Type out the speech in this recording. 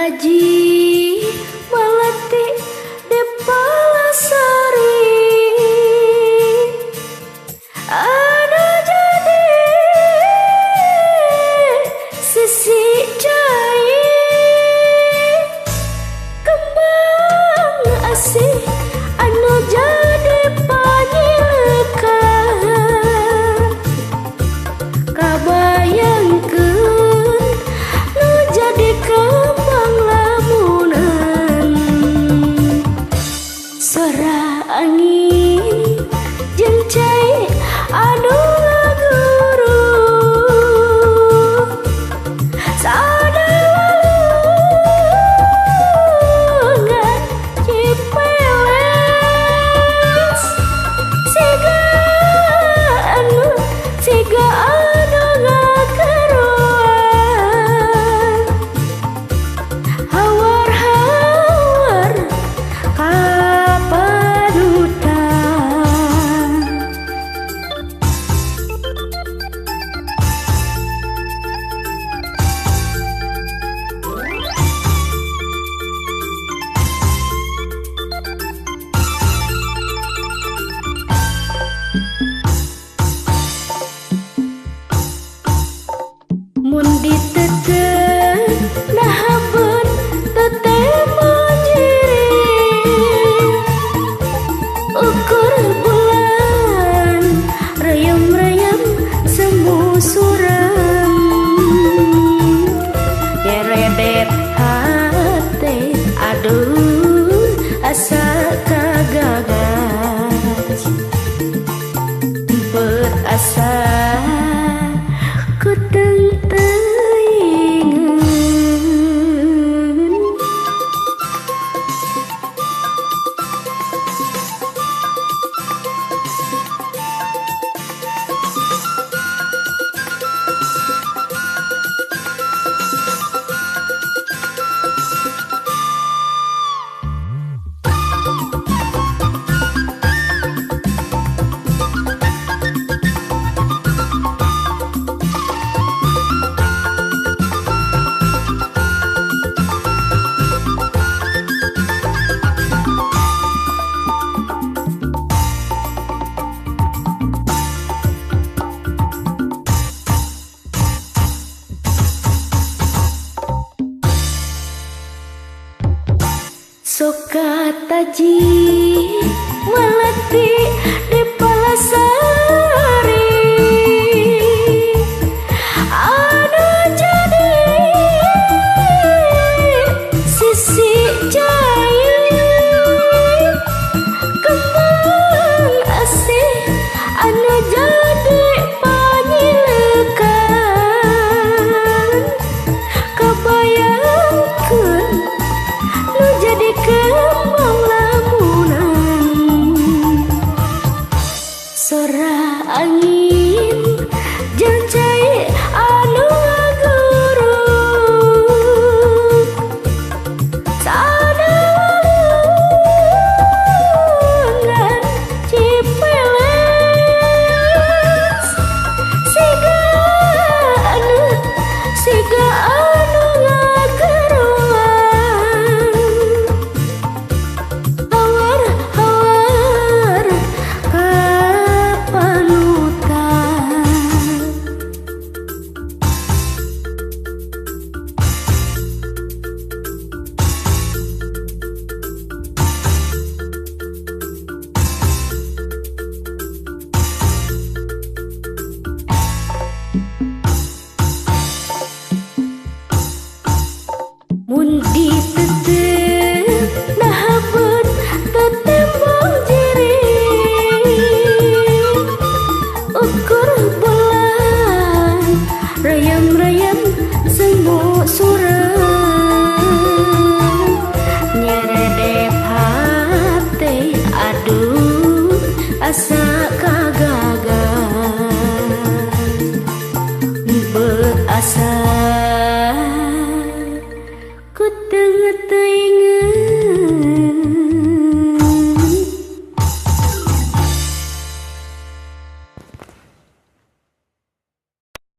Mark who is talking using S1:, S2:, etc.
S1: taji melati di Palasari. Ada jadi sisi jahit kembang asih anu jadi panyilekan kabayangkeun nu jadi kembang lamunan suara angin jeung cai anu ngaguru sadalungan cipeles siga anu ngakeruan hawar-hawar kapanutan. Mun diteteun nahabeun teteh manjiring ukur bulan reyem-reyem semu surem nyeredet hate aduh asa kagagas beut asa ku teuingeun. Soka taji melati di Palasari ada jadi sisi jahit kembang asih anu jadi panyilekan kabayangkeun nu jadi kembang lamunan suara angin jeung cai anu ngaguruk sadalungan cipeles siga anu ngakeruan hawar-hawar kapanutan. Mun diteteun nahabeun teteh manjiring ukur bulan reyem-reyem semu surem nyeredep hate aduh asa kagagas beut asa ku teu teuing